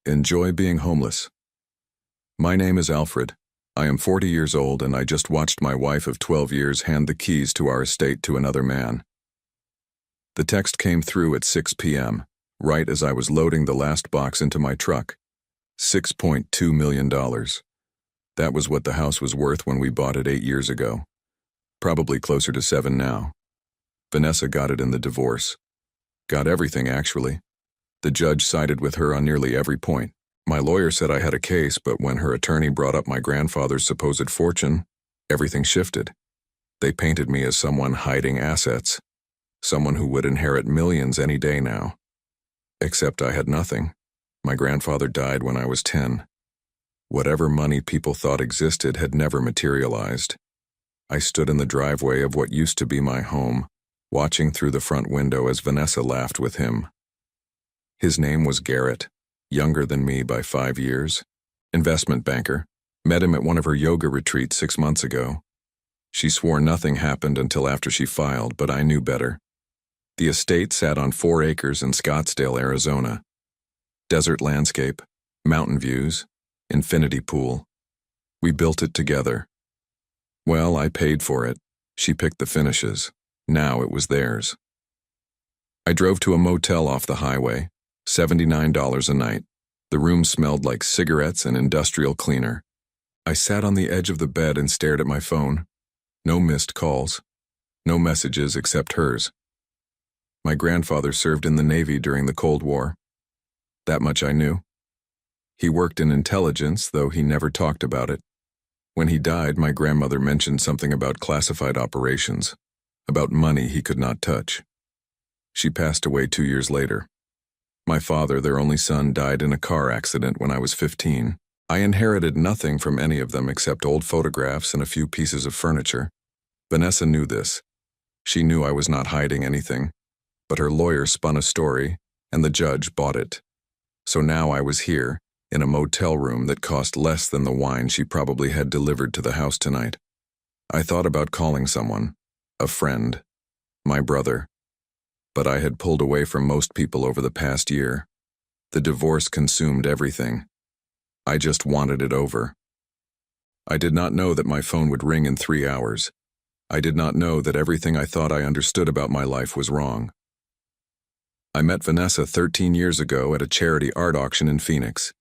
Enjoy being homeless. My name is Alfred. I am 40 years old and I just watched my wife of 12 years hand the keys to our estate to another man. The text came through at 6 p.m., right as I was loading the last box into my truck. $6.2 million. That was what the house was worth when we bought it 8 years ago. Probably closer to 7 now. Vanessa got it in the divorce. Got everything, actually. The judge sided with her on nearly every point. My lawyer said I had a case, but when her attorney brought up my grandfather's supposed fortune, everything shifted. They painted me as someone hiding assets, someone who would inherit millions any day now. Except I had nothing. My grandfather died when I was 10. Whatever money people thought existed had never materialized. I stood in the driveway of what used to be my home, watching through the front window as Vanessa laughed with him. His name was Garrett, younger than me by 5 years. Investment banker. Met him at one of her yoga retreats 6 months ago. She swore nothing happened until after she filed, but I knew better. The estate sat on 4 acres in Scottsdale, Arizona. Desert landscape, mountain views, infinity pool. We built it together. Well, I paid for it. She picked the finishes. Now it was theirs. I drove to a motel off the highway. $79 a night. The room smelled like cigarettes and industrial cleaner. I sat on the edge of the bed and stared at my phone. No missed calls. No messages except hers. My grandfather served in the Navy during the Cold War. That much I knew. He worked in intelligence, though he never talked about it. When he died, my grandmother mentioned something about classified operations, about money he could not touch. She passed away 2 years later. My father, their only son, died in a car accident when I was 15. I inherited nothing from any of them except old photographs and a few pieces of furniture. Vanessa knew this. She knew I was not hiding anything, but her lawyer spun a story, and the judge bought it. So now I was here, in a motel room that cost less than the wine she probably had delivered to the house tonight. I thought about calling someone, a friend, my brother. But I had pulled away from most people over the past year. The divorce consumed everything. I just wanted it over. I did not know that my phone would ring in 3 hours. I did not know that everything I thought I understood about my life was wrong. I met Vanessa 13 years ago at a charity art auction in Phoenix.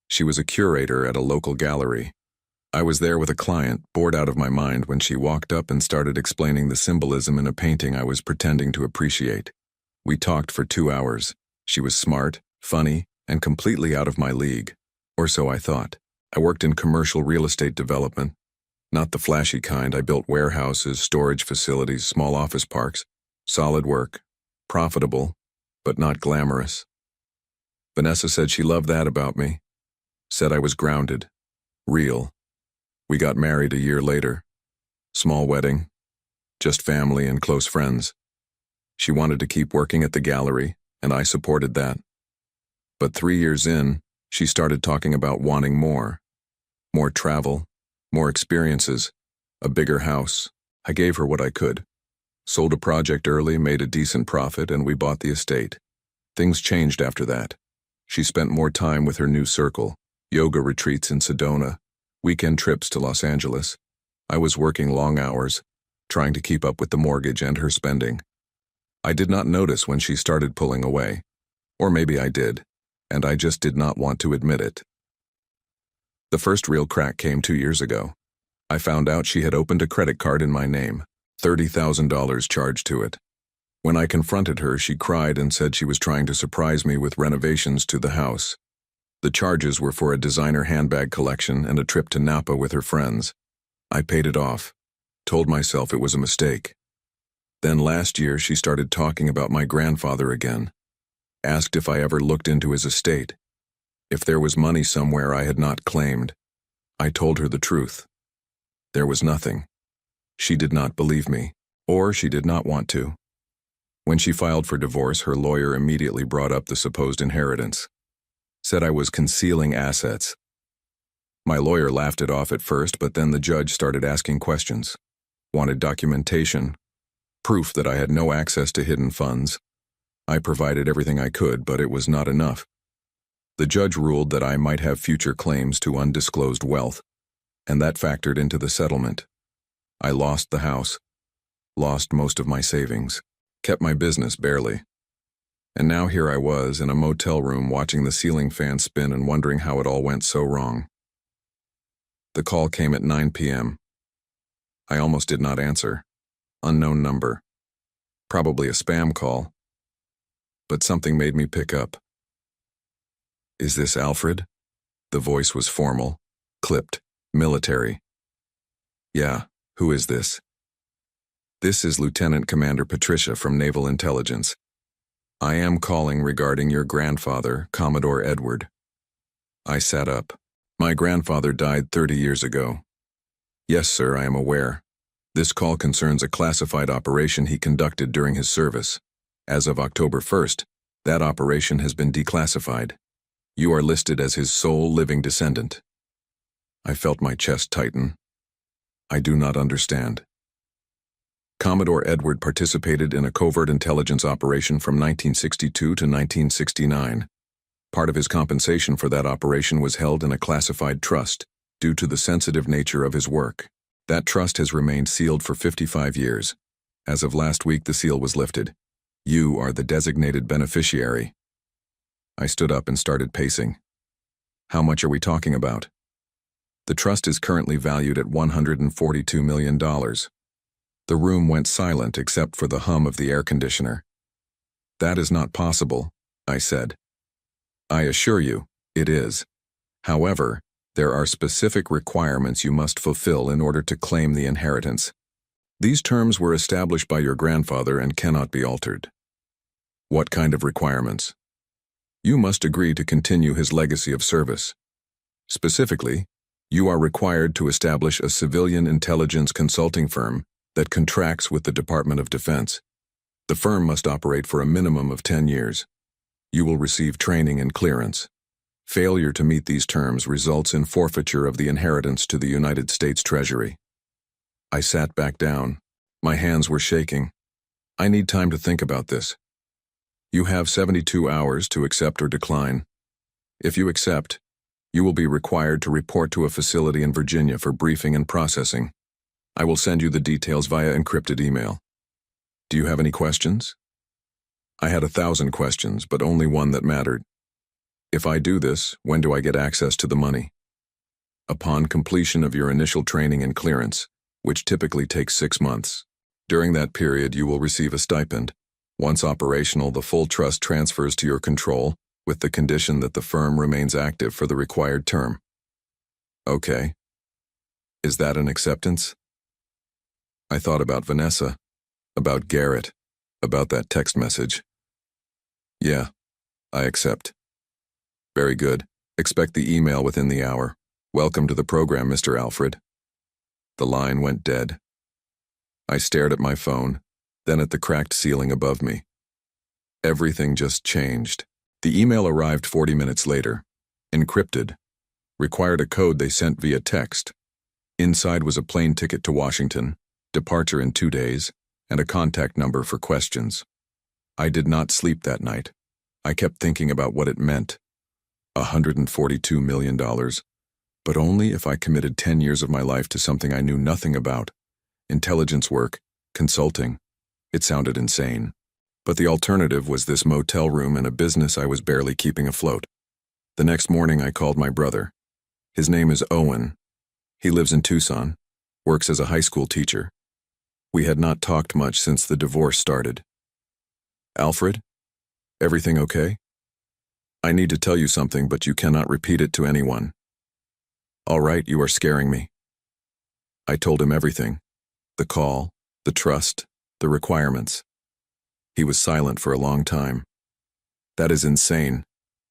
She was a curator at a local gallery. I was there with a client, bored out of my mind, when she walked up and started explaining the symbolism in a painting I was pretending to appreciate. We talked for 2 hours. She was smart, funny, and completely out of my league. Or so I thought. I worked in commercial real estate development. Not the flashy kind. I built warehouses, storage facilities, small office parks. Solid work. Profitable, but not glamorous. Vanessa said she loved that about me. Said I was grounded. Real. We got married a year later. Small wedding. Just family and close friends. She wanted to keep working at the gallery, and I supported that. But 3 years in, she started talking about wanting more. More travel, more experiences, a bigger house. I gave her what I could. Sold a project early, made a decent profit, and we bought the estate. Things changed after that. She spent more time with her new circle, yoga retreats in Sedona, weekend trips to Los Angeles. I was working long hours, trying to keep up with the mortgage and her spending. I did not notice when she started pulling away. Or maybe I did, and I just did not want to admit it. The first real crack came 2 years ago. I found out she had opened a credit card in my name, $30,000 charged to it. When I confronted her, she cried and said she was trying to surprise me with renovations to the house. The charges were for a designer handbag collection and a trip to Napa with her friends. I paid it off, told myself it was a mistake. Then last year she started talking about my grandfather again. Asked if I ever looked into his estate. If there was money somewhere I had not claimed. I told her the truth. There was nothing. She did not believe me, or she did not want to. When she filed for divorce, her lawyer immediately brought up the supposed inheritance. Said I was concealing assets. My lawyer laughed it off at first, but then the judge started asking questions. Wanted documentation. Proof that I had no access to hidden funds. I provided everything I could, but it was not enough. The judge ruled that I might have future claims to undisclosed wealth, and that factored into the settlement. I lost the house, lost most of my savings, kept my business barely. And now here I was in a motel room watching the ceiling fan spin and wondering how it all went so wrong. The call came at 9 p.m. I almost did not answer. Unknown number. Probably a spam call. But something made me pick up. "Is this Alfred?" The voice was formal, clipped, military. "Yeah, who is this?" "This is Lieutenant Commander Patricia from Naval Intelligence. I am calling regarding your grandfather, Commodore Edward." I sat up. "My grandfather died 30 years ago." "Yes, sir, I am aware. This call concerns a classified operation he conducted during his service. As of October 1st, that operation has been declassified. You are listed as his sole living descendant." I felt my chest tighten. "I do not understand." Commodore Edward participated in a covert intelligence operation from 1962 to 1969. Part of his compensation for that operation was held in a classified trust, due to the sensitive nature of his work. That trust has remained sealed for 55 years. As of last week, the seal was lifted. You are the designated beneficiary. I stood up and started pacing. "How much are we talking about?" "The trust is currently valued at $142 million. The room went silent except for the hum of the air conditioner. "That is not possible," I said. "I assure you, it is. However, there are specific requirements you must fulfill in order to claim the inheritance. These terms were established by your grandfather and cannot be altered." "What kind of requirements?" "You must agree to continue his legacy of service. Specifically, you are required to establish a civilian intelligence consulting firm that contracts with the Department of Defense. The firm must operate for a minimum of 10 years. You will receive training and clearance. Failure to meet these terms results in forfeiture of the inheritance to the United States Treasury." I sat back down. My hands were shaking. "I need time to think about this." "You have 72 hours to accept or decline. If you accept, you will be required to report to a facility in Virginia for briefing and processing. I will send you the details via encrypted email. Do you have any questions?" I had 1,000 questions, but only one that mattered. "If I do this, when do I get access to the money?" "Upon completion of your initial training and clearance, which typically takes 6 months. During that period, you will receive a stipend. Once operational, the full trust transfers to your control, with the condition that the firm remains active for the required term." "Okay. Is that an acceptance?" I thought about Vanessa, about Garrett, about that text message. "Yeah, I accept." "Very good. Expect the email within the hour. Welcome to the program, Mr. Alfred." The line went dead. I stared at my phone, then at the cracked ceiling above me. Everything just changed. The email arrived 40 minutes later. Encrypted. Required a code they sent via text. Inside was a plane ticket to Washington, departure in 2 days, and a contact number for questions. I did not sleep that night. I kept thinking about what it meant. $142 million, but only if I committed 10 years of my life to something I knew nothing about. Intelligence work, consulting. It sounded insane. But the alternative was this motel room and a business I was barely keeping afloat. The next morning I called my brother. His name is Owen. He lives in Tucson, works as a high school teacher. We had not talked much since the divorce started. "Alfred, everything okay? I need to tell you something, but you cannot repeat it to anyone." "All right, you are scaring me." I told him everything. The call, the trust, the requirements. He was silent for a long time. "That is insane,"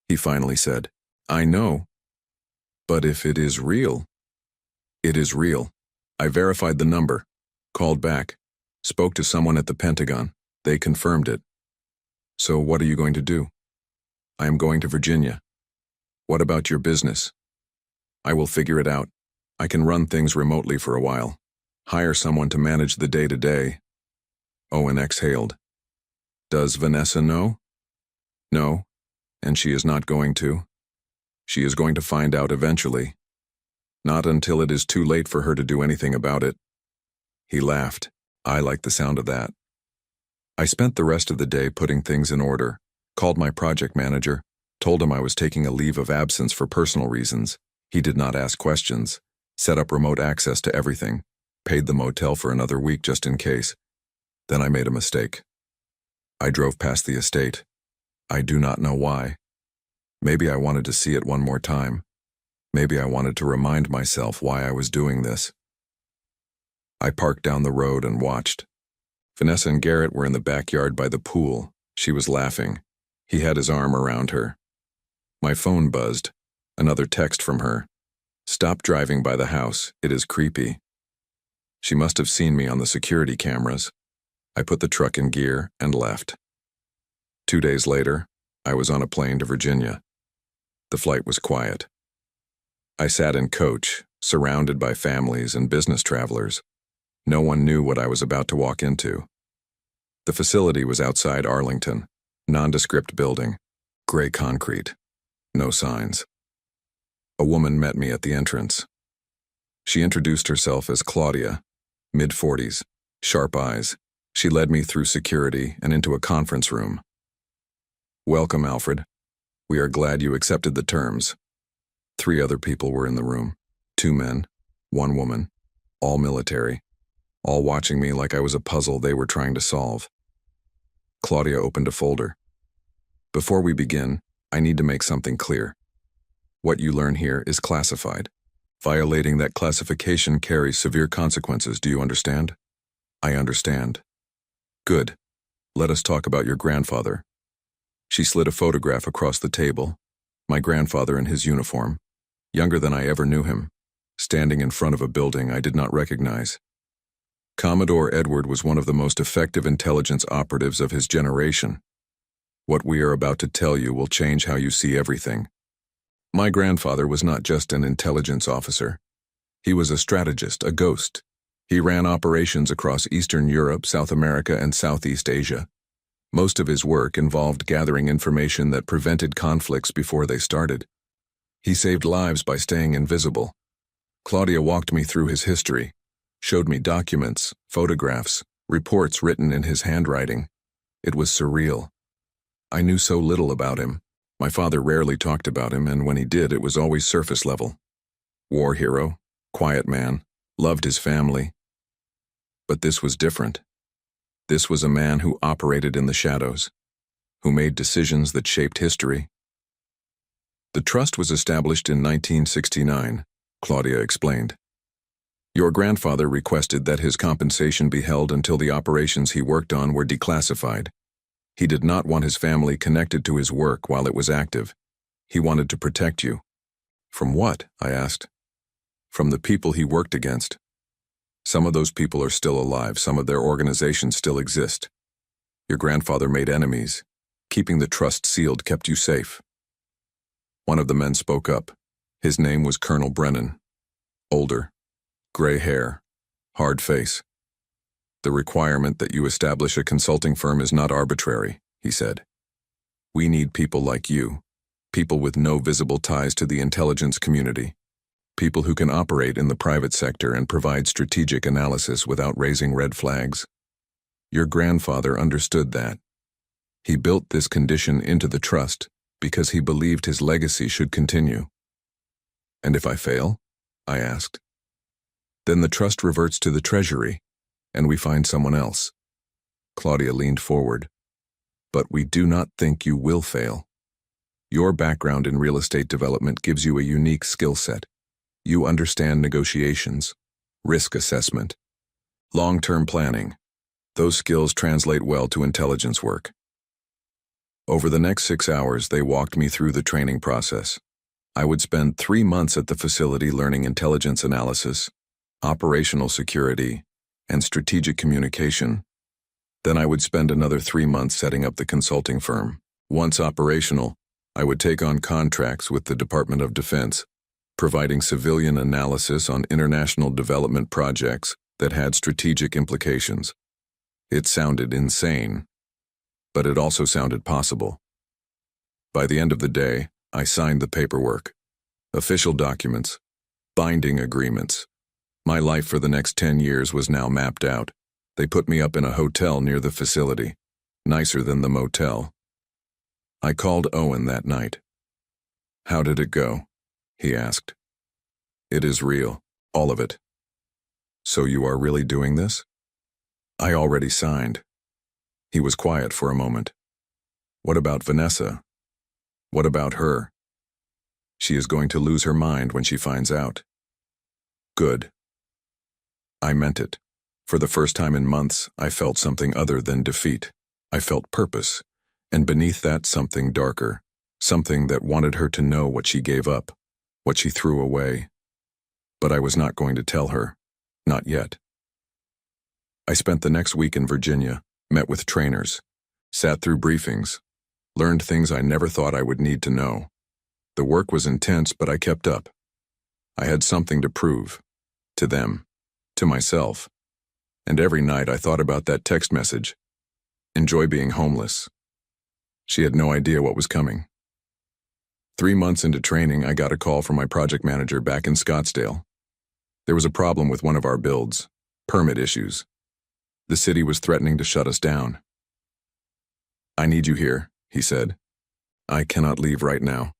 he finally said. "I know. But if it is real..." "It is real. I verified the number, called back, spoke to someone at the Pentagon. They confirmed it." "So what are you going to do?" "I am going to Virginia." "What about your business?" "I will figure it out. I can run things remotely for a while. Hire someone to manage the day-to-day." Owen exhaled. "Does Vanessa know?" "No, and she is not going to." She is going to find out eventually. Not until it is too late for her to do anything about it. He laughed. I liked the sound of that. I spent the rest of the day putting things in order, called my project manager, told him I was taking a leave of absence for personal reasons. He did not ask questions, set up remote access to everything, paid the motel for another week just in case. Then I made a mistake. I drove past the estate. I do not know why. Maybe I wanted to see it one more time. Maybe I wanted to remind myself why I was doing this. I parked down the road and watched. Vanessa and Garrett were in the backyard by the pool. She was laughing. He had his arm around her. My phone buzzed. Another text from her. Stop driving by the house. It is creepy. She must have seen me on the security cameras. I put the truck in gear and left. 2 days later, I was on a plane to Virginia. The flight was quiet. I sat in coach, surrounded by families and business travelers. No one knew what I was about to walk into. The facility was outside Arlington, nondescript building, gray concrete, no signs. A woman met me at the entrance. She introduced herself as Claudia, mid-40s, sharp eyes. She led me through security and into a conference room. Welcome, Alfred. We are glad you accepted the terms. 3 other people were in the room, 2 men, 1 woman, all military, all watching me like I was a puzzle they were trying to solve. Claudia opened a folder. Before we begin, I need to make something clear. What you learn here is classified. Violating that classification carries severe consequences, do you understand? I understand. Good. Let us talk about your grandfather. She slid a photograph across the table. My grandfather in his uniform, younger than I ever knew him, standing in front of a building I did not recognize. Commodore Edward was one of the most effective intelligence operatives of his generation. What we are about to tell you will change how you see everything. My grandfather was not just an intelligence officer. He was a strategist, a ghost. He ran operations across Eastern Europe, South America, and Southeast Asia. Most of his work involved gathering information that prevented conflicts before they started. He saved lives by staying invisible. Claudia walked me through his history, showed me documents, photographs, reports written in his handwriting. It was surreal. I knew so little about him. My father rarely talked about him, and when he did, it was always surface level. War hero, quiet man, loved his family. But this was different. This was a man who operated in the shadows, who made decisions that shaped history. The trust was established in 1969, Claudia explained. Your grandfather requested that his compensation be held until the operations he worked on were declassified. He did not want his family connected to his work while it was active. He wanted to protect you. From what? I asked. From the people he worked against. Some of those people are still alive, some of their organizations still exist. Your grandfather made enemies. Keeping the trust sealed kept you safe. One of the men spoke up. His name was Colonel Brennan. Older, gray hair, hard face. The requirement that you establish a consulting firm is not arbitrary, he said. We need people like you, people with no visible ties to the intelligence community, people who can operate in the private sector and provide strategic analysis without raising red flags. Your grandfather understood that. He built this condition into the trust because he believed his legacy should continue. And if I fail? I asked. Then the trust reverts to the Treasury, and we find someone else. Claudia leaned forward. But we do not think you will fail. Your background in real estate development gives you a unique skill set. You understand negotiations, risk assessment, long-term planning. Those skills translate well to intelligence work. Over the next 6 hours, they walked me through the training process. I would spend 3 months at the facility learning intelligence analysis, operational security, and strategic communication. Then I would spend another 3 months setting up the consulting firm. Once operational, I would take on contracts with the Department of Defense, providing civilian analysis on international development projects that had strategic implications. It sounded insane, but it also sounded possible. By the end of the day, I signed the paperwork. Official documents. Binding agreements. My life for the next 10 years was now mapped out. They put me up in a hotel near the facility, nicer than the motel. I called Owen that night. "How did it go?" he asked. "It is real, all of it." "So you are really doing this?" "I already signed." He was quiet for a moment. "What about Vanessa? What about her?" "She is going to lose her mind when she finds out." "Good." I meant it. For the first time in months, I felt something other than defeat. I felt purpose, and beneath that something darker, something that wanted her to know what she gave up, what she threw away. But I was not going to tell her, not yet. I spent the next week in Virginia, met with trainers, sat through briefings, learned things I never thought I would need to know. The work was intense, but I kept up. I had something to prove, to them, to myself. And every night I thought about that text message. "Enjoy being homeless." She had no idea what was coming. 3 months into training, I got a call from my project manager back in Scottsdale. There was a problem with one of our builds, permit issues. The city was threatening to shut us down. "I need you here," he said. "I cannot leave right now.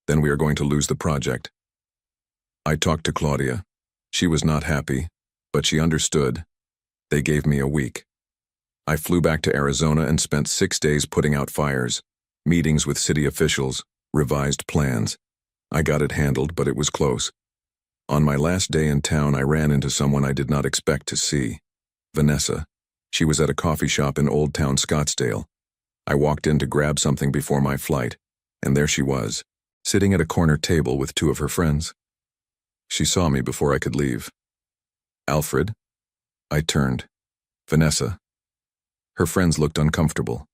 Then we are going to lose the project." I talked to Claudia. She was not happy, but she understood. They gave me a week. I flew back to Arizona and spent 6 days putting out fires, meetings with city officials, revised plans. I got it handled, but it was close. On my last day in town, I ran into someone I did not expect to see. Vanessa. She was at a coffee shop in Old Town Scottsdale. I walked in to grab something before my flight, and there she was, sitting at a corner table with 2 of her friends. She saw me before I could leave. "Alfred?" I turned. "Vanessa." Her friends looked uncomfortable.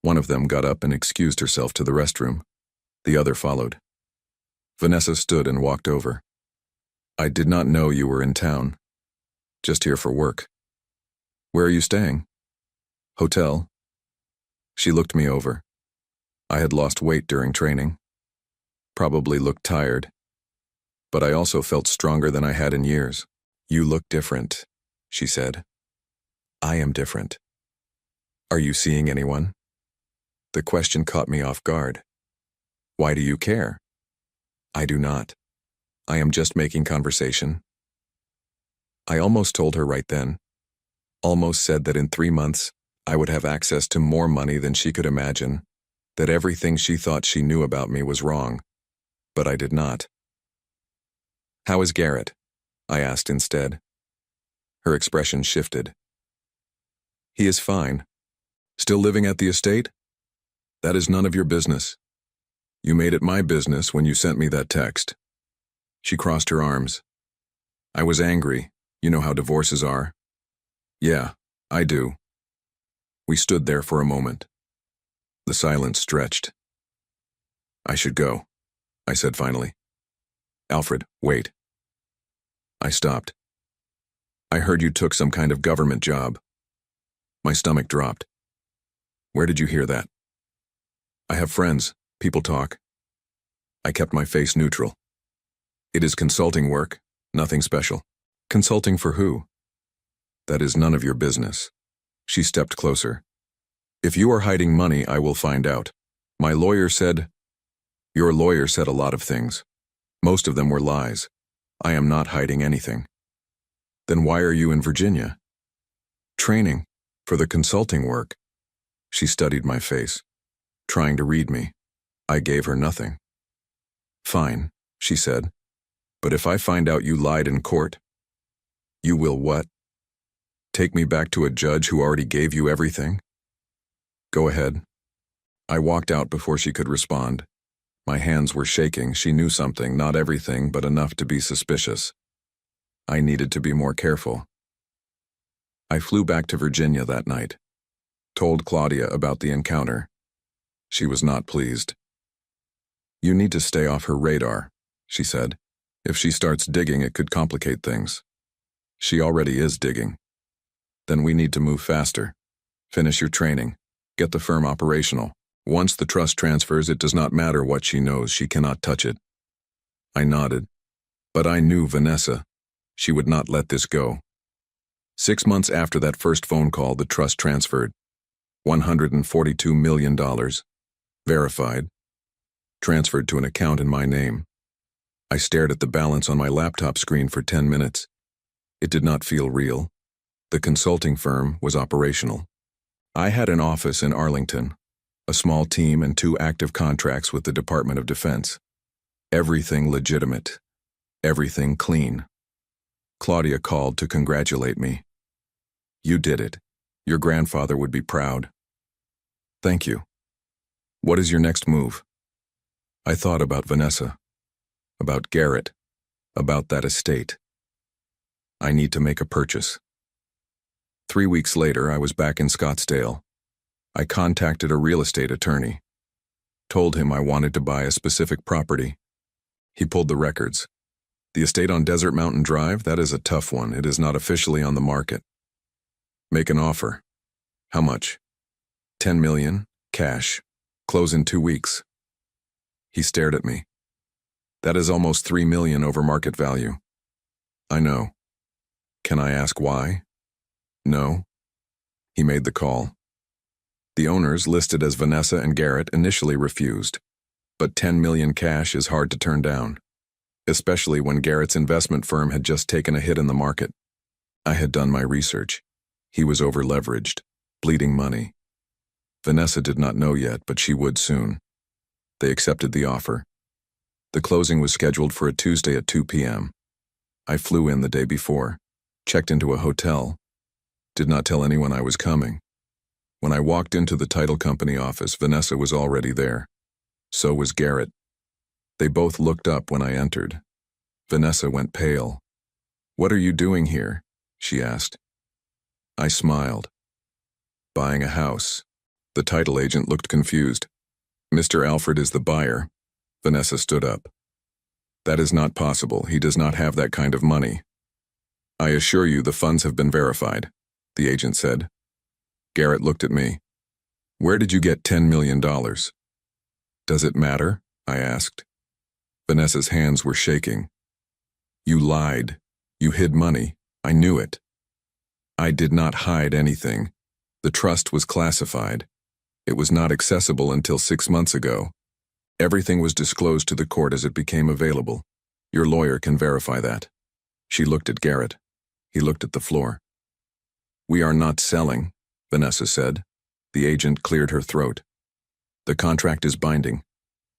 One of them got up and excused herself to the restroom. The other followed. Vanessa stood and walked over. "I did not know you were in town. Just here for work." "Where are you staying?" "Hotel." She looked me over. I had lost weight during training. Probably looked tired. But I also felt stronger than I had in years. "You look different," she said. "I am different." "Are you seeing anyone?" The question caught me off guard. "Why do you care?" "I do not. I am just making conversation." I almost told her right then. Almost said that in 3 months, I would have access to more money than she could imagine, that everything she thought she knew about me was wrong. But I did not. "How is Garrett?" I asked instead. Her expression shifted. "He is fine. Still living at the estate? That is none of your business. You made it my business when you sent me that text." She crossed her arms. "I was angry. You know how divorces are." "Yeah, I do." We stood there for a moment. The silence stretched. "I should go," I said finally. "Alfred, wait." I stopped. "I heard you took some kind of government job." My stomach dropped. "Where did you hear that?" "I have friends. People talk." I kept my face neutral. "It is consulting work, nothing special." "Consulting for who?" "That is none of your business." She stepped closer. "If you are hiding money, I will find out. My lawyer said—" "Your lawyer said a lot of things. Most of them were lies. I am not hiding anything." "Then why are you in Virginia?" "Training. For the consulting work." She studied my face, trying to read me. I gave her nothing. "Fine," she said. "But if I find out you lied in court—" "You will what? Take me back to a judge who already gave you everything?" "Go ahead." I walked out before she could respond. My hands were shaking. She knew something, not everything, but enough to be suspicious. I needed to be more careful. I flew back to Virginia that night. Told Claudia about the encounter. She was not pleased. "You need to stay off her radar," she said. "If she starts digging, it could complicate things." "She already is digging." "Then we need to move faster. Finish your training. Get the firm operational. Once the trust transfers, it does not matter what she knows, she cannot touch it." I nodded. But I knew Vanessa. She would not let this go. 6 months after that first phone call, the trust transferred. $142 million. Verified. Transferred to an account in my name. I stared at the balance on my laptop screen for 10 minutes. It did not feel real. The consulting firm was operational. I had an office in Arlington, a small team and 2 active contracts with the Department of Defense. Everything legitimate. Everything clean. Claudia called to congratulate me. You did it. Your grandfather would be proud. Thank you. What is your next move? I thought about Vanessa, about Garrett, about that estate. I need to make a purchase. 3 weeks later, I was back in Scottsdale. I contacted a real estate attorney, told him I wanted to buy a specific property. He pulled the records. The estate on Desert Mountain Drive, that is a tough one. It is not officially on the market. Make an offer. How much? 10 million, cash. Close in 2 weeks. He stared at me. That is almost 3 million over market value. I know. Can I ask why? No. He made the call. The owners, listed as Vanessa and Garrett, initially refused. But 10 million cash is hard to turn down, especially when Garrett's investment firm had just taken a hit in the market. I had done my research. He was over-leveraged, bleeding money. Vanessa did not know yet, but she would soon. They accepted the offer. The closing was scheduled for a Tuesday at 2 p.m. I flew in the day before, checked into a hotel, did not tell anyone I was coming. When I walked into the title company office, Vanessa was already there. So was Garrett. They both looked up when I entered. Vanessa went pale. "What are you doing here?" she asked. I smiled. "Buying a house." The title agent looked confused. "Mr. Alfred is the buyer." Vanessa stood up. "That is not possible. He does not have that kind of money." "I assure you the funds have been verified," the agent said. Garrett looked at me. "Where did you get $10 million? "Does it matter?" I asked. Vanessa's hands were shaking. "You lied. You hid money. I knew it." "I did not hide anything. The trust was classified. It was not accessible until 6 months ago. Everything was disclosed to the court as it became available. Your lawyer can verify that." She looked at Garrett. He looked at the floor. "We are not selling," Vanessa said. The agent cleared her throat. "The contract is binding.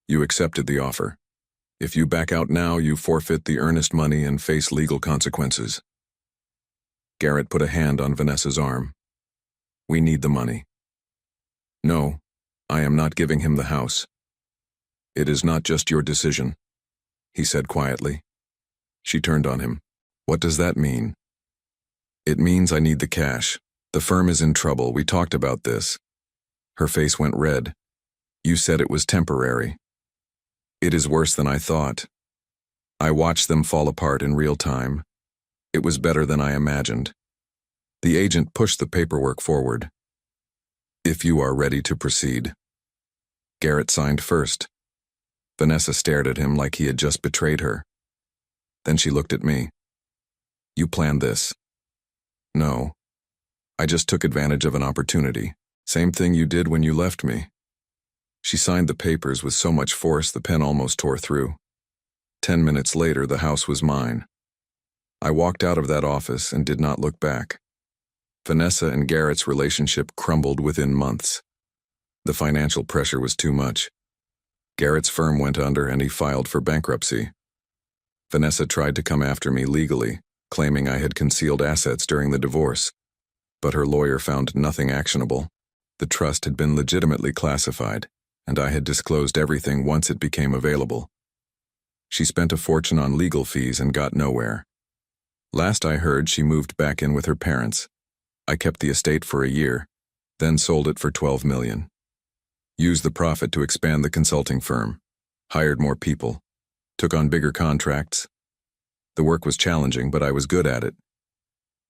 You accepted the offer. If you back out now, you forfeit the earnest money and face legal consequences." Garrett put a hand on Vanessa's arm. "We need the money." "No, I am not giving him the house." "It is not just your decision," he said quietly. She turned on him. "What does that mean?" "It means I need the cash. The firm is in trouble. We talked about this." Her face went red. "You said it was temporary." "It is worse than I thought. I watched them fall apart in real time. It was better than I imagined." The agent pushed the paperwork forward. "If you are ready to proceed." Garrett signed first. Vanessa stared at him like he had just betrayed her. Then she looked at me. "You planned this?" "No. I just took advantage of an opportunity. Same thing you did when you left me." She signed the papers with so much force the pen almost tore through. 10 minutes later, the house was mine. I walked out of that office and did not look back. Vanessa and Garrett's relationship crumbled within months. The financial pressure was too much. Garrett's firm went under and he filed for bankruptcy. Vanessa tried to come after me legally, claiming I had concealed assets during the divorce. But her lawyer found nothing actionable. The trust had been legitimately classified, and I had disclosed everything once it became available. She spent a fortune on legal fees and got nowhere. Last I heard, she moved back in with her parents. I kept the estate for a year, then sold it for $12 million. Used the profit to expand the consulting firm, hired more people, took on bigger contracts. The work was challenging, but I was good at it.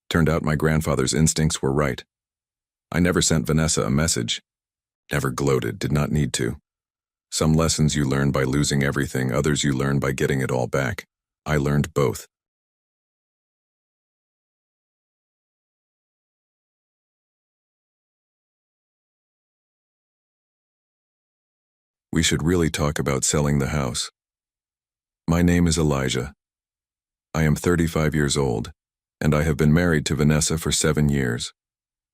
Turned out my grandfather's instincts were right. I never sent Vanessa a message. Never gloated, did not need to. Some lessons you learn by losing everything, others you learn by getting it all back. I learned both. We should really talk about selling the house. My name is Elijah. I am 35 years old, and I have been married to Vanessa for 7 years.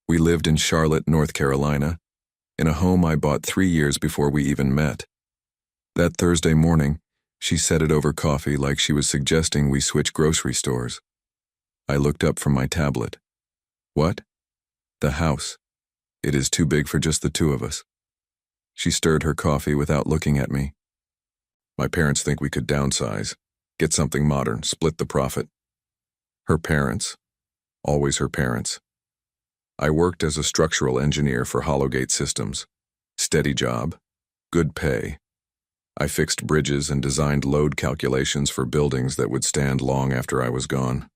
We lived in Charlotte, North Carolina, in a home I bought 3 years before we even met. That Thursday morning, she said it over coffee like she was suggesting we switch grocery stores. I looked up from my tablet. What? The house. It is too big for just the two of us. She stirred her coffee without looking at me. My parents think we could downsize, get something modern, split the profit. Her parents. Always her parents. I worked as a structural engineer for Hollowgate Systems. Steady job. Good pay. I fixed bridges and designed load calculations for buildings that would stand long after I was gone.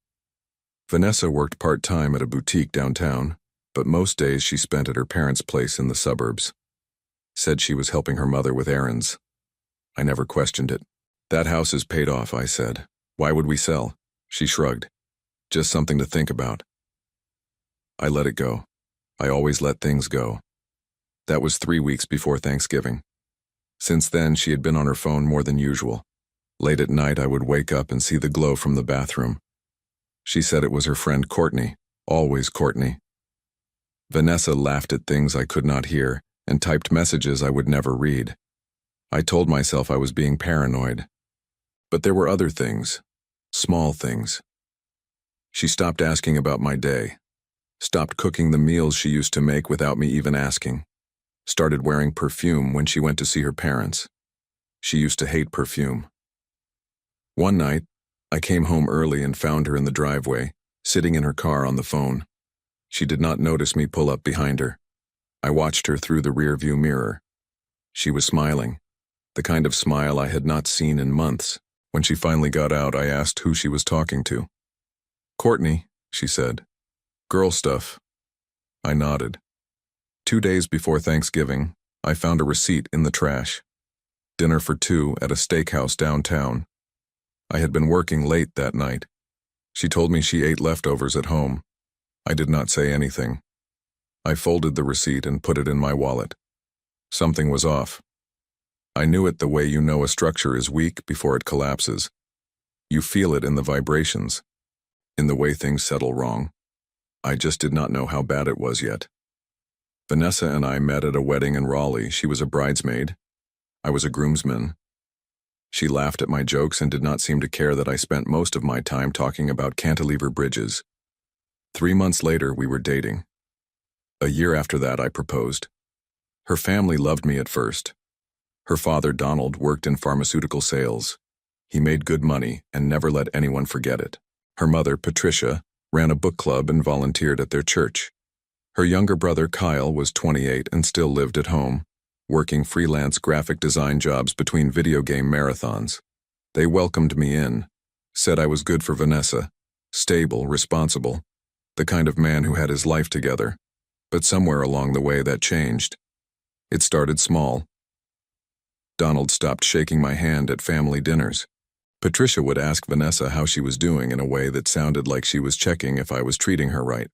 Vanessa worked part-time at a boutique downtown, but most days she spent at her parents' place in the suburbs. Said she was helping her mother with errands. I never questioned it. That house is paid off, I said. Why would we sell? She shrugged. Just something to think about. I let it go. I always let things go. That was 3 weeks before Thanksgiving. Since then, she had been on her phone more than usual. Late at night, I would wake up and see the glow from the bathroom. She said it was her friend Courtney, always Courtney. Vanessa laughed at things I could not hear and typed messages I would never read. I told myself I was being paranoid. But there were other things, small things. She stopped asking about my day, stopped cooking the meals she used to make without me even asking, started wearing perfume when she went to see her parents. She used to hate perfume. One night, I came home early and found her in the driveway, sitting in her car on the phone. She did not notice me pull up behind her. I watched her through the rearview mirror. She was smiling, the kind of smile I had not seen in months. When she finally got out, I asked who she was talking to. Courtney, she said. Girl stuff. I nodded. 2 days before Thanksgiving, I found a receipt in the trash. Dinner for 2 at a steakhouse downtown. I had been working late that night. She told me she ate leftovers at home. I did not say anything. I folded the receipt and put it in my wallet. Something was off. I knew it the way you know a structure is weak before it collapses. You feel it in the vibrations, in the way things settle wrong. I just did not know how bad it was yet. Vanessa and I met at a wedding in Raleigh. She was a bridesmaid. I was a groomsman. She laughed at my jokes and did not seem to care that I spent most of my time talking about cantilever bridges. 3 months later, we were dating. A year after that, I proposed. Her family loved me at first. Her father, Donald, worked in pharmaceutical sales. He made good money and never let anyone forget it. Her mother, Patricia, ran a book club and volunteered at their church. Her younger brother, Kyle, was 28 and still lived at home, working freelance graphic design jobs between video game marathons. They welcomed me in, said I was good for Vanessa, stable, responsible, the kind of man who had his life together. But somewhere along the way that changed. It started small. Donald stopped shaking my hand at family dinners. Patricia would ask Vanessa how she was doing in a way that sounded like she was checking if I was treating her right.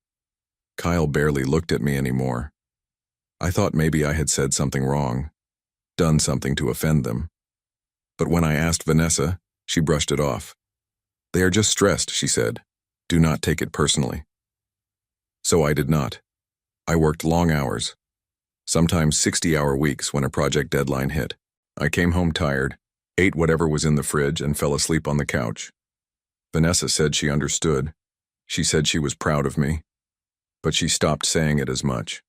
Kyle barely looked at me anymore. I thought maybe I had said something wrong, done something to offend them. But when I asked Vanessa, she brushed it off. They are just stressed, she said. Do not take it personally. So I did not. I worked long hours, sometimes 60-hour weeks when a project deadline hit. I came home tired, ate whatever was in the fridge, and fell asleep on the couch. Vanessa said she understood. She said she was proud of me, but she stopped saying it as much.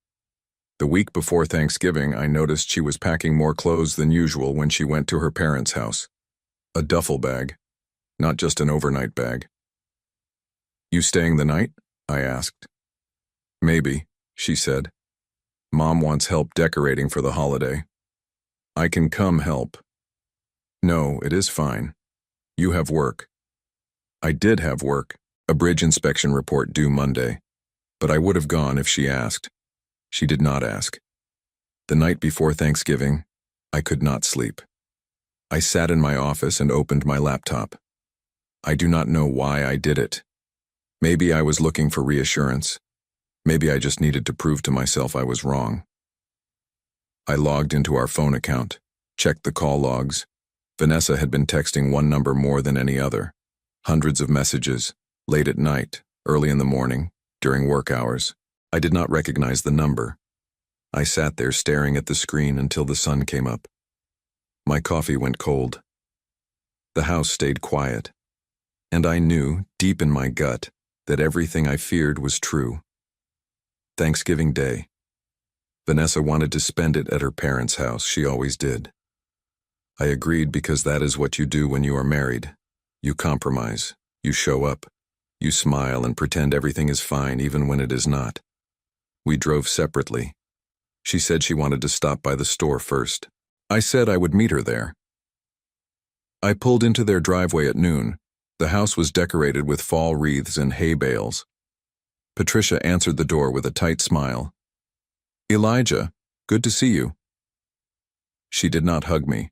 The week before Thanksgiving, I noticed she was packing more clothes than usual when she went to her parents' house. A duffel bag, not just an overnight bag. You staying the night? I asked. Maybe, she said. Mom wants help decorating for the holiday. I can come help. No, it is fine. You have work. I did have work, a bridge inspection report due Monday, but I would have gone if she asked. She did not ask. The night before Thanksgiving, I could not sleep. I sat in my office and opened my laptop. I do not know why I did it. Maybe I was looking for reassurance. Maybe I just needed to prove to myself I was wrong. I logged into our phone account, checked the call logs. Vanessa had been texting one number more than any other. Hundreds of messages, late at night, early in the morning, during work hours. I did not recognize the number. I sat there staring at the screen until the sun came up. My coffee went cold. The house stayed quiet. And I knew, deep in my gut, that everything I feared was true. Thanksgiving Day. Vanessa wanted to spend it at her parents' house. She always did. I agreed because that is what you do when you are married. You compromise. You show up. You smile and pretend everything is fine even when it is not. We drove separately. She said she wanted to stop by the store first. I said I would meet her there. I pulled into their driveway at noon. The house was decorated with fall wreaths and hay bales. Patricia answered the door with a tight smile. "Elijah, good to see you." She did not hug me.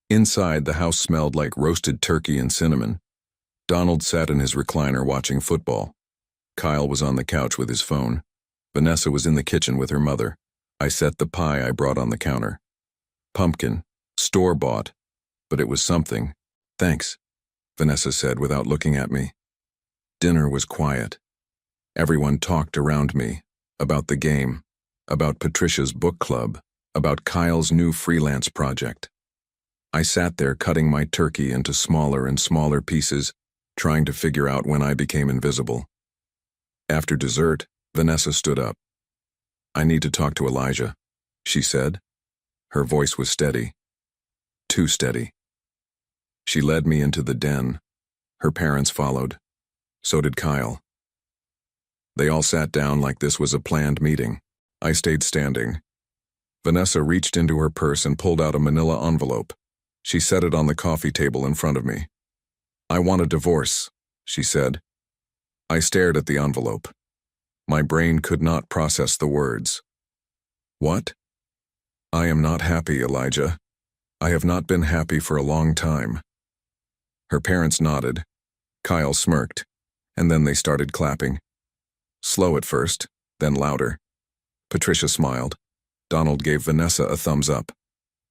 Inside, the house smelled like roasted turkey and cinnamon. Donald sat in his recliner watching football. Kyle was on the couch with his phone. Vanessa was in the kitchen with her mother. I set the pie I brought on the counter. Pumpkin, store-bought, but it was something. "Thanks," Vanessa said without looking at me. Dinner was quiet. Everyone talked around me, about the game, about Patricia's book club, about Kyle's new freelance project. I sat there cutting my turkey into smaller and smaller pieces, trying to figure out when I became invisible. After dessert, Vanessa stood up. "I need to talk to Elijah," she said. Her voice was steady. Too steady. She led me into the den. Her parents followed. So did Kyle. They all sat down like this was a planned meeting. I stayed standing. Vanessa reached into her purse and pulled out a manila envelope. She set it on the coffee table in front of me. "I want a divorce," she said. I stared at the envelope. My brain could not process the words. "What?" "I am not happy, Elijah. I have not been happy for a long time." Her parents nodded. Kyle smirked, and then they started clapping. Slow at first, then louder. Patricia smiled. Donald gave Vanessa a thumbs up.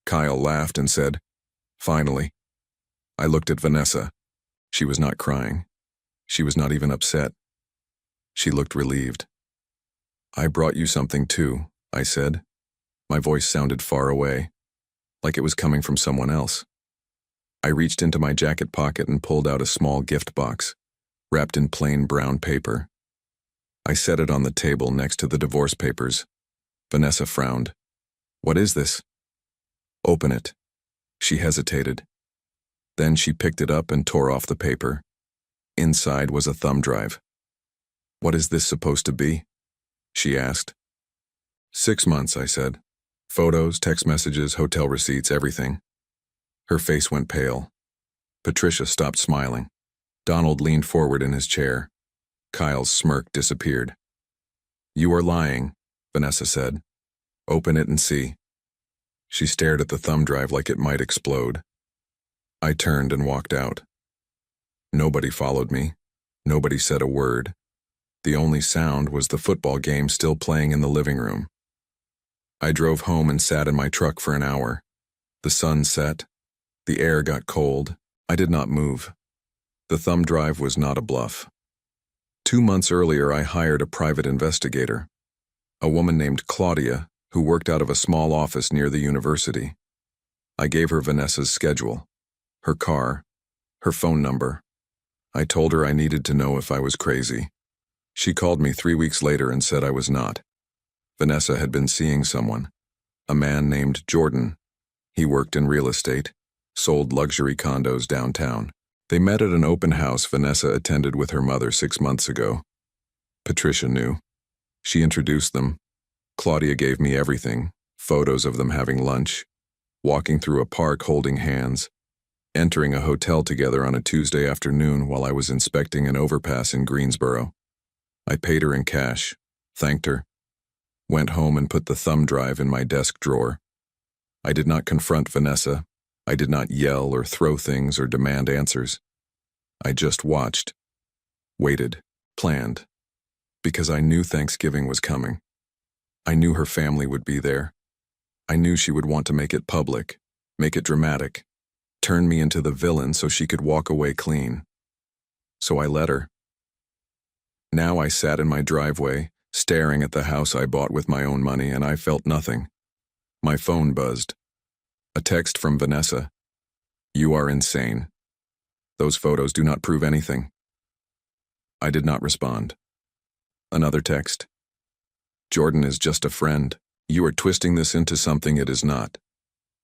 Kyle laughed and said, "Finally." I looked at Vanessa. She was not crying. She was not even upset. She looked relieved. "I brought you something too," I said. My voice sounded far away, like it was coming from someone else. I reached into my jacket pocket and pulled out a small gift box, wrapped in plain brown paper. I set it on the table next to the divorce papers. Vanessa frowned. "What is this?" "Open it." She hesitated. Then she picked it up and tore off the paper. Inside was a thumb drive. "What is this supposed to be?" she asked. 6 months, I said. Photos, text messages, hotel receipts, everything. Her face went pale. Patricia stopped smiling. Donald leaned forward in his chair. Kyle's smirk disappeared. "You are lying," Vanessa said. "Open it and see." She stared at the thumb drive like it might explode. I turned and walked out. Nobody followed me. Nobody said a word. The only sound was the football game still playing in the living room. I drove home and sat in my truck for an hour. The sun set. The air got cold. I did not move. The thumb drive was not a bluff. 2 months earlier, I hired a private investigator, a woman named Claudia, who worked out of a small office near the university. I gave her Vanessa's schedule, her car, her phone number. I told her I needed to know if I was crazy. She called me 3 weeks later and said I was not. Vanessa had been seeing someone, a man named Jordan. He worked in real estate, sold luxury condos downtown. They met at an open house Vanessa attended with her mother 6 months ago. Patricia knew. She introduced them. Claudia gave me everything, photos of them having lunch, walking through a park holding hands, entering a hotel together on a Tuesday afternoon while I was inspecting an overpass in Greensboro. I paid her in cash, thanked her, went home and put the thumb drive in my desk drawer. I did not confront Vanessa. I did not yell or throw things or demand answers. I just watched, waited, planned, because I knew Thanksgiving was coming. I knew her family would be there. I knew she would want to make it public, make it dramatic, turn me into the villain so she could walk away clean. So I let her. Now I sat in my driveway, staring at the house I bought with my own money, and I felt nothing. My phone buzzed. A text from Vanessa. "You are insane. Those photos do not prove anything." I did not respond. Another text. "Jordan is just a friend. You are twisting this into something it is not."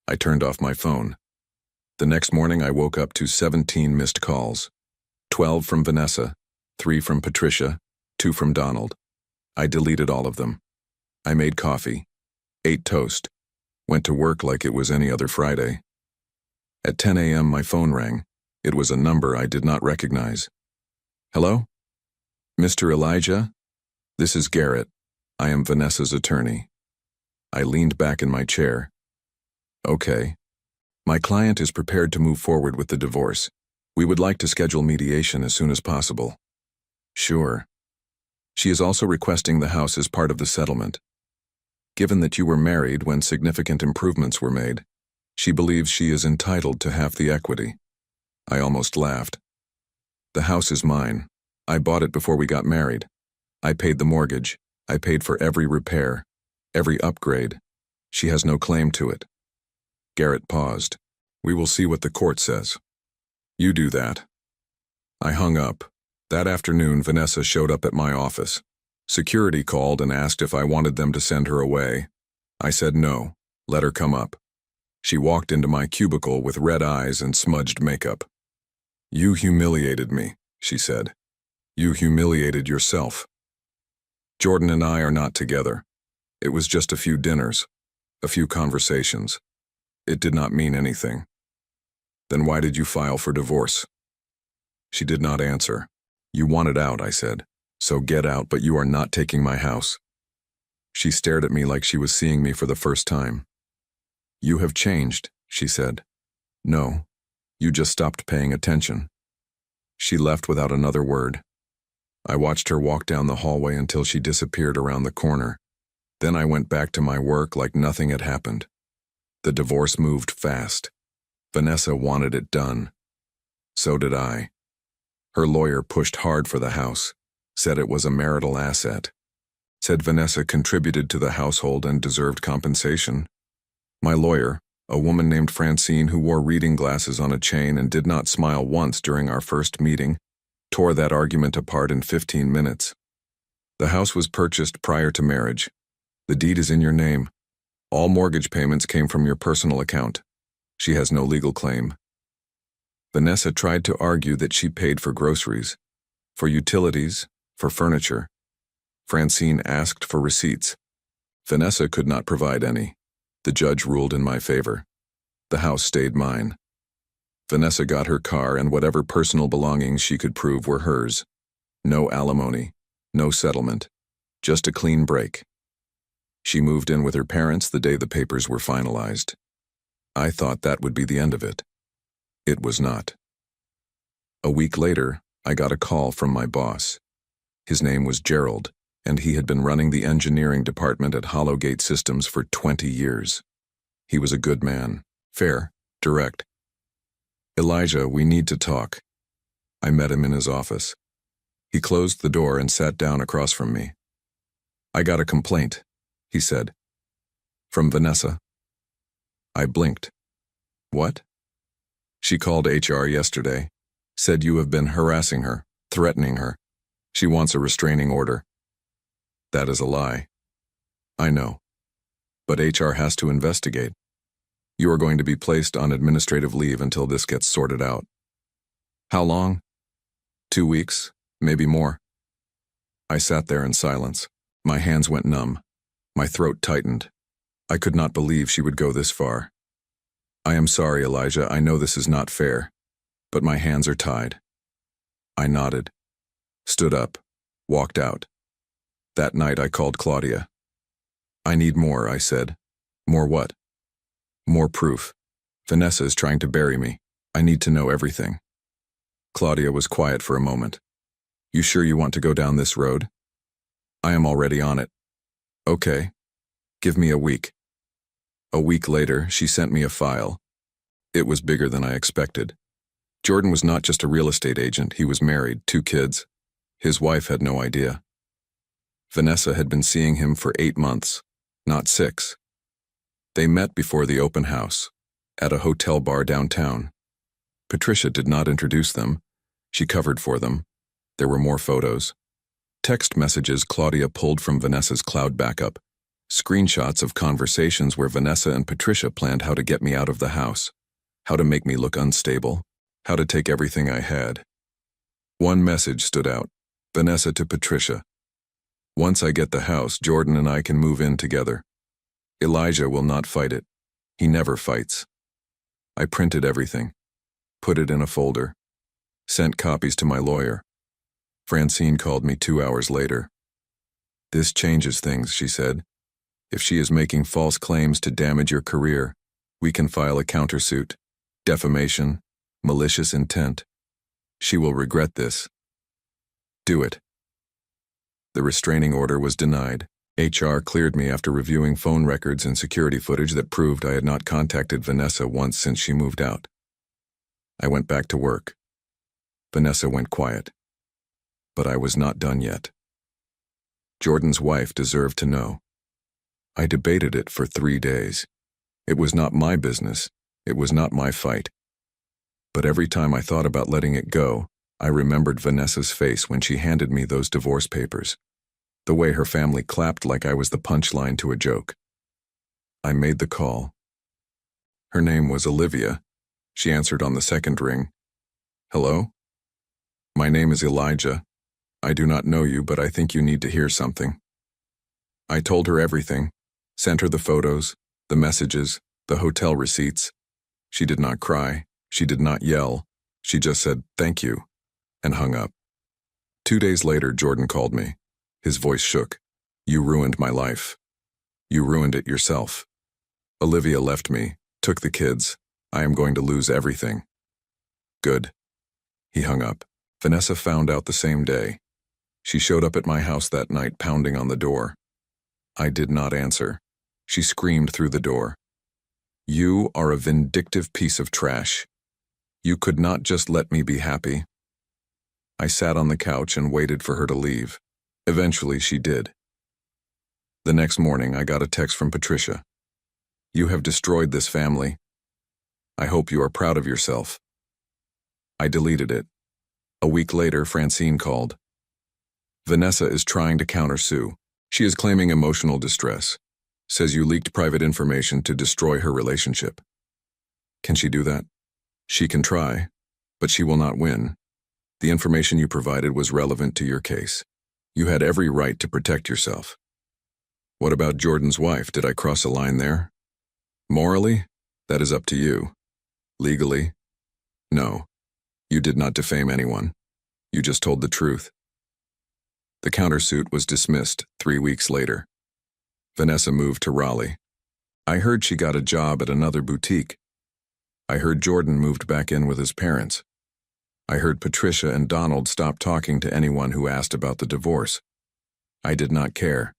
I turned off my phone. The next morning I woke up to 17 missed calls. 12 from Vanessa, 3 from Patricia, 2 from Donald. I deleted all of them. I made coffee, ate toast, went to work like it was any other Friday. At 10 a.m. my phone rang. It was a number I did not recognize. "Hello? Mr. Elijah? This is Garrett. I am Vanessa's attorney." I leaned back in my chair. "Okay. My client is prepared to move forward with the divorce. We would like to schedule mediation as soon as possible." "Sure." "She is also requesting the house as part of the settlement. Given that you were married when significant improvements were made, she believes she is entitled to half the equity." I almost laughed. "The house is mine. I bought it before we got married. I paid the mortgage. I paid for every repair, every upgrade. She has no claim to it." Garrett paused. "We will see what the court says." "You do that." I hung up. That afternoon, Vanessa showed up at my office. Security called and asked if I wanted them to send her away. I said no, let her come up. She walked into my cubicle with red eyes and smudged makeup. "You humiliated me," she said. "You humiliated yourself. Jordan and I are not together. It was just a few dinners, a few conversations. It did not mean anything." "Then why did you file for divorce?" She did not answer. "You wanted out," I said. "So get out, but you are not taking my house." She stared at me like she was seeing me for the first time. "You have changed," she said. "No, you just stopped paying attention." She left without another word. I watched her walk down the hallway until she disappeared around the corner. Then I went back to my work like nothing had happened. The divorce moved fast. Vanessa wanted it done. So did I. Her lawyer pushed hard for the house, said it was a marital asset, said Vanessa contributed to the household and deserved compensation. My lawyer, a woman named Francine who wore reading glasses on a chain and did not smile once during our first meeting, tore that argument apart in 15 minutes. The house was purchased prior to marriage. The deed is in your name. All mortgage payments came from your personal account. She has no legal claim. Vanessa tried to argue that she paid for groceries, for utilities, for furniture. Francine asked for receipts. Vanessa could not provide any. The judge ruled in my favor. The house stayed mine. Vanessa got her car and whatever personal belongings she could prove were hers. No alimony, no settlement, just a clean break. She moved in with her parents the day the papers were finalized. I thought that would be the end of it. It was not. A week later, I got a call from my boss. His name was Gerald, and he had been running the engineering department at Hollowgate Systems for 20 years. He was a good man, fair, direct. "Elijah, we need to talk." I met him in his office. He closed the door and sat down across from me. "I got a complaint," he said. "From Vanessa." I blinked. "What?" "She called HR yesterday, said you have been harassing her, threatening her. She wants a restraining order." "That is a lie." "I know. But HR has to investigate. You are going to be placed on administrative leave until this gets sorted out." "How long?" 2 weeks, maybe more." I sat there in silence. My hands went numb. My throat tightened. I could not believe she would go this far. "I am sorry, Elijah. I know this is not fair, but my hands are tied." I nodded, stood up, walked out. That night I called Claudia. "I need more," I said. "More what?" More proof. Vanessa is trying to bury me. I need to know everything. Claudia was quiet for a moment. You sure you want to go down this road? I am already on it. Okay. Give me a week. A week later, she sent me a file. It was bigger than I expected. Jordan was not just a real estate agent, he was married, 2 kids. His wife had no idea. Vanessa had been seeing him for 8 months, not 6. They met before the open house, at a hotel bar downtown. Patricia did not introduce them. She covered for them. There were more photos. Text messages Claudia pulled from Vanessa's cloud backup. Screenshots of conversations where Vanessa and Patricia planned how to get me out of the house, how to make me look unstable, how to take everything I had. One message stood out. Vanessa to Patricia. Once I get the house, Jordan and I can move in together. Elijah will not fight it. He never fights. I printed everything, put it in a folder, sent copies to my lawyer. Francine called me 2 hours later. This changes things, she said. If she is making false claims to damage your career, we can file a countersuit, defamation, malicious intent. She will regret this. Do it. The restraining order was denied. HR cleared me after reviewing phone records and security footage that proved I had not contacted Vanessa once since she moved out. I went back to work. Vanessa went quiet. But I was not done yet. Jordan's wife deserved to know. I debated it for 3 days. It was not my business. It was not my fight. But every time I thought about letting it go, I remembered Vanessa's face when she handed me those divorce papers. The way her family clapped like I was the punchline to a joke. I made the call. Her name was Olivia. She answered on the second ring. Hello? My name is Elijah. I do not know you, but I think you need to hear something. I told her everything, sent her the photos, the messages, the hotel receipts. She did not cry. She did not yell. She just said, thank you, and hung up. 2 days later, Jordan called me. His voice shook. You ruined my life. You ruined it yourself. Olivia left me, took the kids. I am going to lose everything. Good. He hung up. Vanessa found out the same day. She showed up at my house that night, pounding on the door. I did not answer. She screamed through the door. You are a vindictive piece of trash. You could not just let me be happy. I sat on the couch and waited for her to leave. Eventually, she did. The next morning, I got a text from Patricia. You have destroyed this family. I hope you are proud of yourself. I deleted it. A week later, Francine called. Vanessa is trying to countersue. She is claiming emotional distress. Says you leaked private information to destroy her relationship. Can she do that? She can try, but she will not win. The information you provided was relevant to your case. You had every right to protect yourself. What about Jordan's wife? Did I cross a line there? Morally, that is up to you. Legally, no. You did not defame anyone. You just told the truth. The countersuit was dismissed 3 weeks later. Vanessa moved to Raleigh. I heard she got a job at another boutique. I heard Jordan moved back in with his parents. I heard Patricia and Donald stopped talking to anyone who asked about the divorce. I did not care.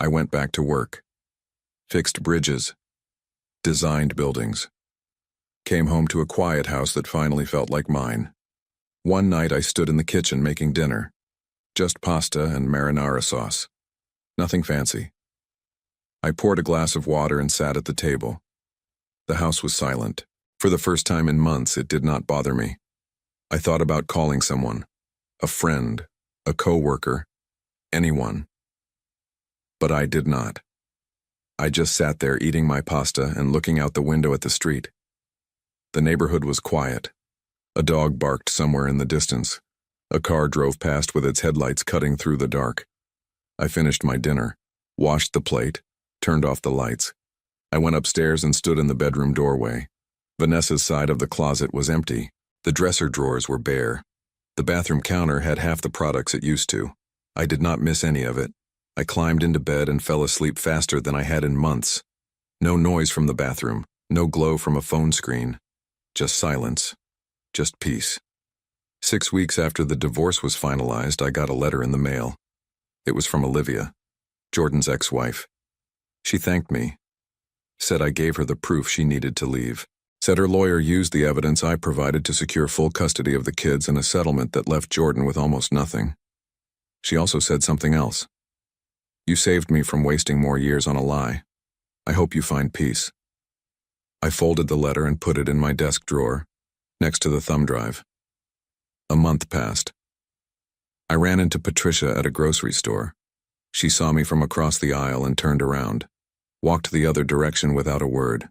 I went back to work. Fixed bridges. Designed buildings. Came home to a quiet house that finally felt like mine. One night I stood in the kitchen making dinner. Just pasta and marinara sauce. Nothing fancy. I poured a glass of water and sat at the table. The house was silent. For the first time in months, it did not bother me. I thought about calling someone, a friend, a coworker, anyone. But I did not. I just sat there eating my pasta and looking out the window at the street. The neighborhood was quiet. A dog barked somewhere in the distance. A car drove past with its headlights cutting through the dark. I finished my dinner, washed the plate, turned off the lights. I went upstairs and stood in the bedroom doorway. Vanessa's side of the closet was empty. The dresser drawers were bare. The bathroom counter had half the products it used to. I did not miss any of it. I climbed into bed and fell asleep faster than I had in months. No noise from the bathroom, No glow from a phone screen. Just silence. Just peace. 6 weeks after the divorce was finalized, I got a letter in the mail. It was from Olivia, Jordan's ex-wife. She thanked me, said I gave her the proof she needed to leave, said her lawyer used the evidence I provided to secure full custody of the kids and a settlement that left Jordan with almost nothing. She also said something else. You saved me from wasting more years on a lie. I hope you find peace. I folded the letter and put it in my desk drawer, next to the thumb drive. A month passed. I ran into Patricia at a grocery store. She saw me from across the aisle and turned around, walked the other direction without a word.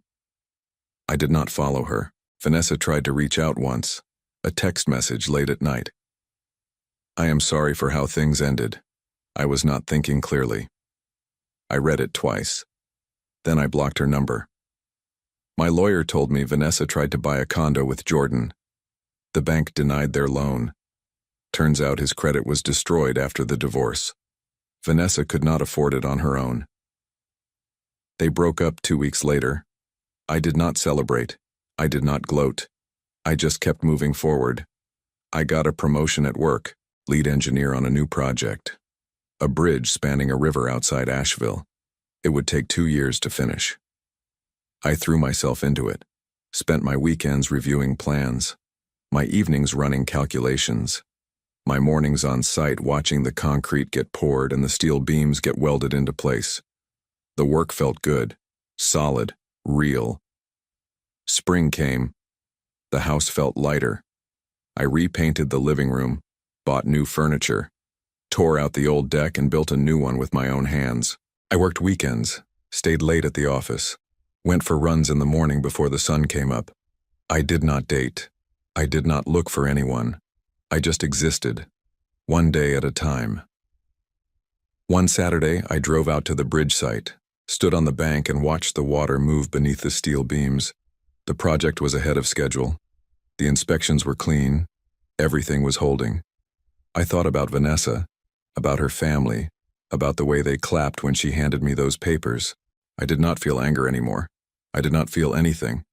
I did not follow her. Vanessa tried to reach out once, a text message late at night. I am sorry for how things ended. I was not thinking clearly. I read it twice. Then I blocked her number. My lawyer told me Vanessa tried to buy a condo with Jordan. The bank denied their loan. Turns out his credit was destroyed after the divorce. Vanessa could not afford it on her own. They broke up 2 weeks later. I did not celebrate. I did not gloat. I just kept moving forward. I got a promotion at work, lead engineer on a new project. A bridge spanning a river outside Asheville. It would take 2 years to finish. I threw myself into it, spent my weekends reviewing plans, my evenings running calculations, my mornings on site watching the concrete get poured and the steel beams get welded into place. The work felt good, solid, real. Spring came. The house felt lighter. I repainted the living room, bought new furniture, tore out the old deck and built a new one with my own hands. I worked weekends, stayed late at the office, went for runs in the morning before the sun came up. I did not date. I did not look for anyone. I just existed, one day at a time. One Saturday, I drove out to the bridge site, stood on the bank and watched the water move beneath the steel beams. The project was ahead of schedule. The inspections were clean. Everything was holding. I thought about Vanessa, about her family, about the way they clapped when she handed me those papers. I did not feel anger anymore. I did not feel anything.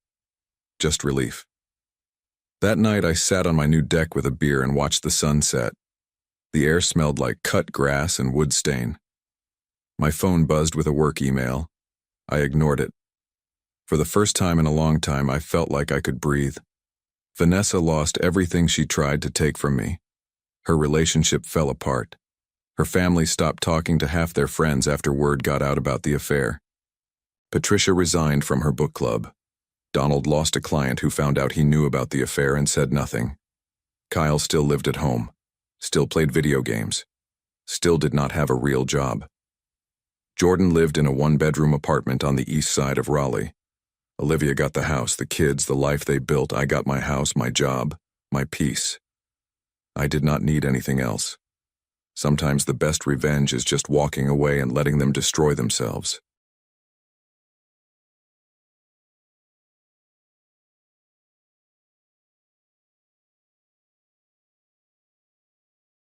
Just relief. That night I sat on my new deck with a beer and watched the sun set. The air smelled like cut grass and wood stain. My phone buzzed with a work email. I ignored it. For the first time in a long time, I felt like I could breathe. Vanessa lost everything she tried to take from me. Her relationship fell apart. Her family stopped talking to half their friends after word got out about the affair. Patricia resigned from her book club. Donald lost a client who found out he knew about the affair and said nothing. Kyle still lived at home, still played video games, still did not have a real job. Jordan lived in a one-bedroom apartment on the east side of Raleigh. Olivia got the house, the kids, the life they built. I got my house, my job, my peace. I did not need anything else. Sometimes the best revenge is just walking away and letting them destroy themselves.